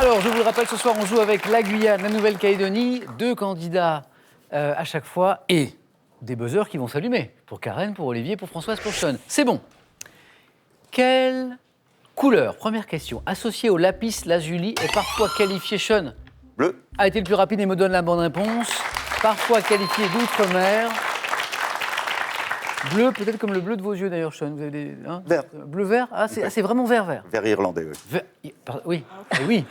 Alors, je vous le rappelle, ce soir, on joue avec la Guyane, la Nouvelle-Calédonie. 2 candidats à chaque fois et des buzzers qui vont s'allumer. Pour Karen, pour Olivier, pour Françoise, pour Sean. C'est bon. Quelle couleur, première question, associée au lapis lazuli est parfois qualifiée, Sean, Bleu. a été le plus rapide et me donne la bonne réponse. Parfois qualifié d'outre-mer. Bleu, peut-être comme le bleu de vos yeux d'ailleurs, Sean. Vous avez des, Vert. Bleu-vert. C'est vraiment vert-vert. Vert irlandais, oui. Oui, et oui.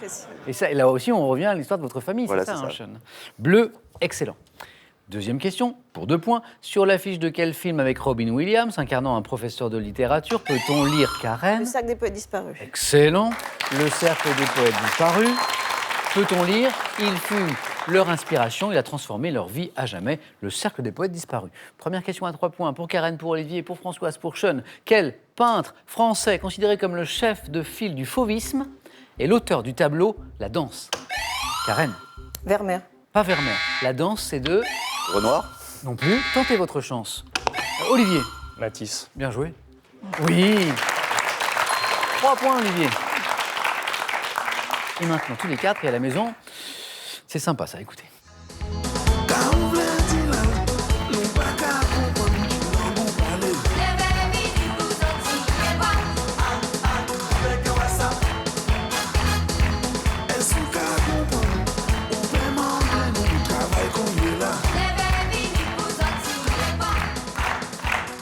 Et là aussi, on revient à l'histoire de votre famille, Voilà, c'est ça, c'est ça. Sean. Bleu, excellent. Deuxième question, pour 2 points. Sur l'affiche de quel film avec Robin Williams, incarnant un professeur de littérature, peut-on lire Karen? Le cercle des poètes disparus. Excellent. Le cercle des poètes disparus. Peut-on lire? Il fut leur inspiration, il a transformé leur vie à jamais. Le cercle des poètes disparus. Première question à 3 points pour Karen, pour Olivier, pour Françoise, pour Sean. Quel peintre français considéré comme le chef de file du fauvisme est l'auteur du tableau La Danse? Karen. Vermeer. Pas Vermeer. La Danse, c'est de... Renoir. Non plus. Tentez votre chance. Olivier. Matisse. Bien joué. Oui. 3 points, Olivier. Et maintenant, tous les 4, et à la maison, c'est sympa ça, écoutez.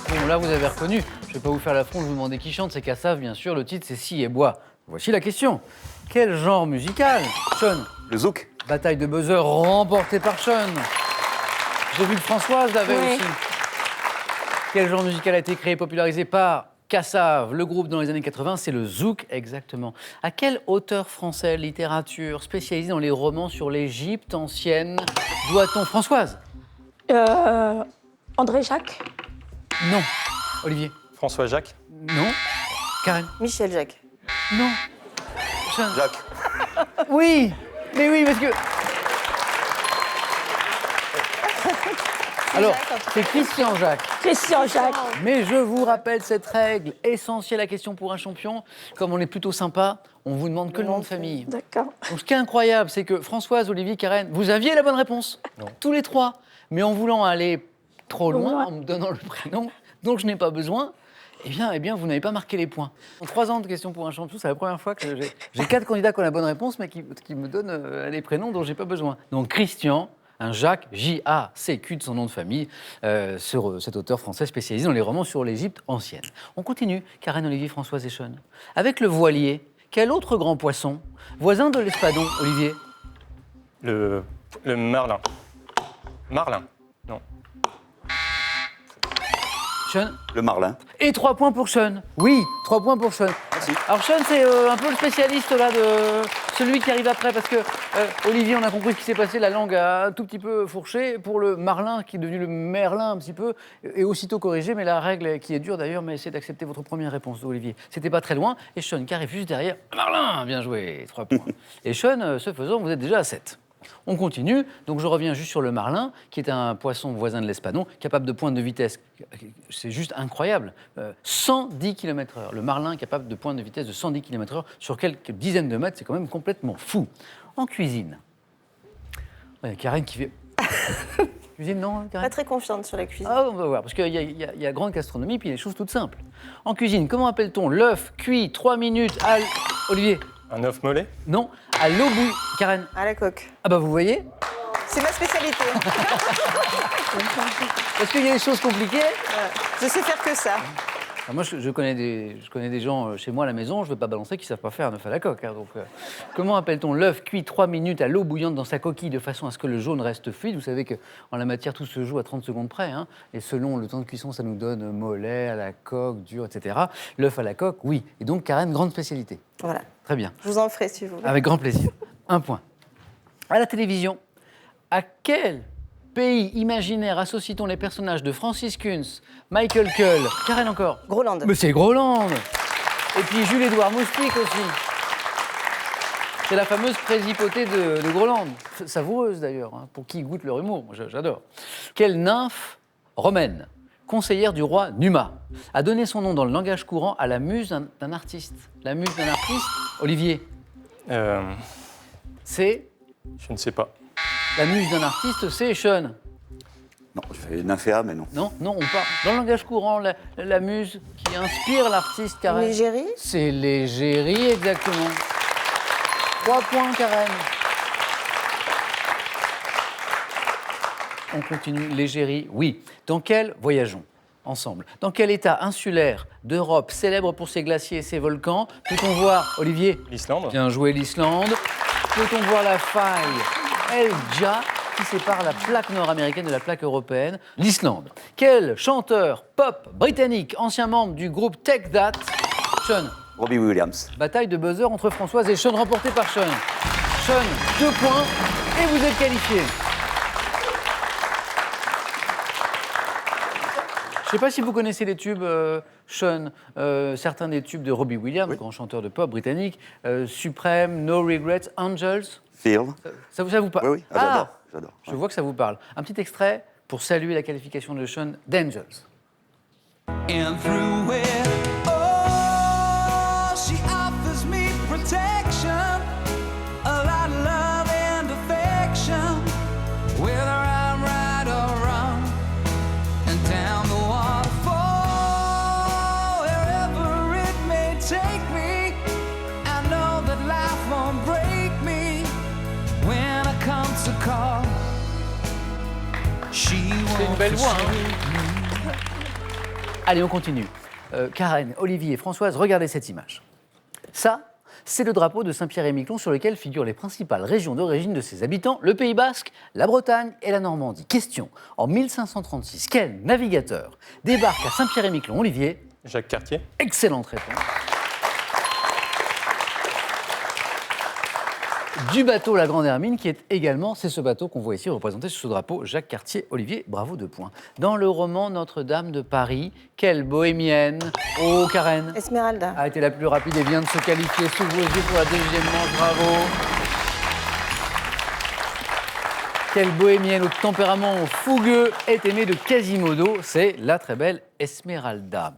Bon, là, vous avez reconnu. Je ne vais pas vous faire l'affront de vous demander qui chante, c'est Kassav, bien sûr. Le titre, c'est Si et Bois. Voici la question. Quel genre musical? Sean. Le zouk. Bataille de buzzer remportée par Sean. J'ai vu que Françoise l'avait Oui. aussi. Quel genre musical a été créé et popularisé par Kassav, le groupe dans les années 80? C'est le zouk, exactement. À quel auteur français, littérature, spécialisé dans les romans sur l'Égypte ancienne, doit-on, Françoise? André Jacques. Non. Olivier? François Jacques. Non. Karen? Michel Jacques. Non. Sean? Jacques. Oui, mais oui, parce que... Alors, c'est Christian Jacques. Christian Jacques. Mais je vous rappelle cette règle essentielle à question pour un champion. Comme on est plutôt sympa, on vous demande que le nom de famille. D'accord. Donc, ce qui est incroyable, c'est que Françoise, Olivier, Karen, vous aviez la bonne réponse. Non. Tous les 3. Mais en voulant aller trop loin, en me donnant le prénom dont je n'ai pas besoin, eh bien, vous n'avez pas marqué les points. En 3 ans de questions pour un champion, c'est la première fois que j'ai 4 candidats qui ont la bonne réponse, mais qui me donnent les prénoms dont je n'ai pas besoin. Donc, Christian, un Jacques, J-A-C-Q de son nom de famille, cet auteur français spécialisé dans les romans sur l'Égypte ancienne. On continue, Karen, Olivier, Françoise et Sean. Avec le voilier, quel autre grand poisson, voisin de l'espadon, Olivier? Le Merlin. Marlin. Non. Sean? Le marlin. Et 3 points pour Sean. Oui, 3 points pour Sean. Merci. Alors Sean, c'est un peu le spécialiste là de celui qui arrive après, parce que Olivier, on a compris ce qui s'est passé, la langue a un tout petit peu fourché. Pour le marlin, qui est devenu le merlin un petit peu, est aussitôt corrigé, mais la règle qui est dure d'ailleurs, mais essayez d'accepter votre première réponse, Olivier. C'était pas très loin, et Sean qui arrive juste derrière. Marlin, bien joué, 3 points. Et Sean, ce faisant, vous êtes déjà à 7. On continue, donc je reviens juste sur le marlin, qui est un poisson voisin de l'espadon, capable de pointe de vitesse, c'est juste incroyable, 110 km/h. Le marlin est capable de pointe de vitesse de 110 km/h sur quelques dizaines de mètres, c'est quand même complètement fou. En cuisine, il y a Karen qui fait... Cuisine, non, Karen? Pas très confiante sur la cuisine. Ah, on va voir, parce qu'il y a grande gastronomie, puis il y a des choses toutes simples. En cuisine, comment appelle-t-on l'œuf cuit 3 minutes à... Olivier? Un œuf mollet. Non, à l'eau bouillante. Karen? À la coque. Ah bah vous voyez, C'est ma spécialité. parce qu'il y a des choses compliquées. Voilà. Je sais faire que ça. Alors moi, je connais des gens chez moi à la maison, je ne vais pas balancer, qui ne savent pas faire un œuf à la coque. Hein, donc, comment appelle-t-on l'œuf cuit 3 minutes à l'eau bouillante dans sa coquille de façon à ce que le jaune reste fluide? Vous savez qu'en la matière, tout se joue à 30 secondes près. Hein, et selon le temps de cuisson, ça nous donne mollet, à la coque, dur, etc. L'œuf à la coque, oui. Et donc, Karen, grande spécialité. Voilà. Très bien. Je vous en ferai si vous voulez. Avec grand plaisir. 1 point. À la télévision, à quel pays imaginaire associe-t-on les personnages de Francis Kunz, Michael Cull, Karen encore? Groland. Mais c'est Groland. Et puis Jules-Édouard Moustique aussi. C'est la fameuse présipotée de Groland. Savoureuse d'ailleurs, hein, pour qui goûte leur humour. Moi, j'adore. Quelle nymphe romaine, conseillère du roi Numa, a donné son nom dans le langage courant à la muse d'un artiste? La muse d'un artiste, Olivier? c'est Je ne sais pas. la muse d'un artiste, c'est Sean. Non, je fais Nymphéa, mais non. Non, non, on parle. Dans le langage courant, la muse qui inspire l'artiste, Karen. L'égérie? C'est l'égérie, exactement. 3 points, Karen. On continue. L'égérie, oui. Voyageons ensemble. Dans quel état insulaire d'Europe, célèbre pour ses glaciers et ses volcans, peut-on voir, Olivier? L'Islande. Bien joué, l'Islande. Peut-on voir la faille El Dja qui sépare la plaque nord-américaine de la plaque européenne? L'Islande. Quel chanteur pop britannique, ancien membre du groupe Take That? Sean. Robbie Williams. Bataille de buzzer entre Françoise et Sean, remportée par Sean. Sean, 2 points et vous êtes qualifié. Je ne sais pas si vous connaissez les tubes, Sean, certains des tubes de Robbie Williams, grand chanteur de pop britannique, Supreme, No Regrets, Angels. Phil. Ça vous parle? Oui, oui, j'adore. Je vois que ça vous parle. Un petit extrait pour saluer la qualification de Sean d'Angels. And through it all, she offers me protection, a lot of love and affection, whether I'm right or wrong, and down the waterfall, wherever it may take me, I know that life won't break me when I come to call. C'est une belle voix, hein? Allez, on continue. Karen, Olivier, Françoise, regardez cette image. Ça, c'est le drapeau de Saint-Pierre-et-Miquelon sur lequel figurent les principales régions d'origine de ses habitants, le Pays Basque, la Bretagne et la Normandie. Question, en 1536, quel navigateur débarque à Saint-Pierre-et-Miquelon? Olivier? Jacques Cartier. Excellente réponse. Du bateau La Grande Hermine, qui est également, c'est ce bateau qu'on voit ici représenté sur ce drapeau, Jacques Cartier. Olivier, bravo, 2 points. Dans le roman Notre-Dame de Paris, quelle bohémienne? Oh, Karen Esmeralda. a été la plus rapide et vient de se qualifier sous vos yeux pour la deuxième manche, bravo. Quelle bohémienne au tempérament fougueux est aimée de Quasimodo? C'est la très belle Esmeralda.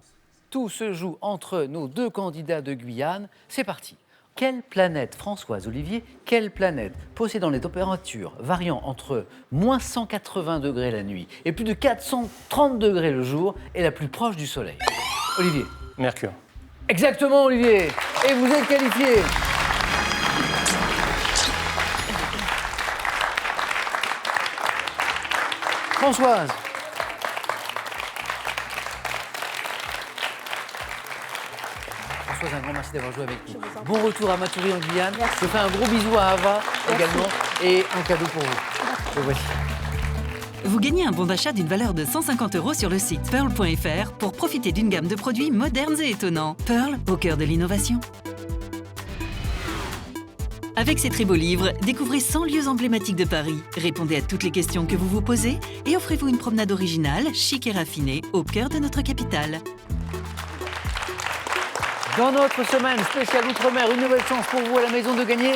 Tout se joue entre nos 2 candidats de Guyane. C'est parti. Quelle planète, Françoise, Olivier, quelle planète possédant des températures variant entre moins 180 degrés la nuit et plus de 430 degrés le jour est la plus proche du Soleil? Olivier. Mercure. Exactement, Olivier. Et vous êtes qualifié. Françoise. Françoise, un grand merci d'avoir joué avec nous. Bon retour à Matoury en Guyane. Je fais un gros bisou à Ava également et un cadeau pour vous. Le voici. Vous gagnez un bon d'achat d'une valeur de 150 € sur le site pearl.fr pour profiter d'une gamme de produits modernes et étonnants. Pearl, au cœur de l'innovation. Avec ces très beaux livres, découvrez 100 lieux emblématiques de Paris. Répondez à toutes les questions que vous vous posez et offrez-vous une promenade originale, chic et raffinée, au cœur de notre capitale. Dans notre semaine spéciale Outre-mer, une nouvelle chance pour vous à la maison de gagner.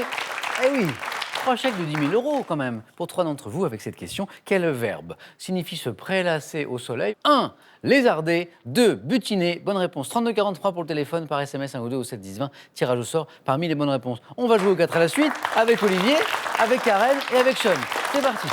Eh oui, 3 chèques de 10 000 € quand même. Pour 3 d'entre vous avec cette question, quel verbe signifie se prélasser au soleil? 1. Lézarder. 2. Butiner. Bonne réponse. 3243 pour le téléphone, par SMS 1 ou 2 au 7 10 20. Tirage au sort parmi les bonnes réponses. On va jouer aux 4 à la suite avec Olivier, avec Karen et avec Sean. C'est parti.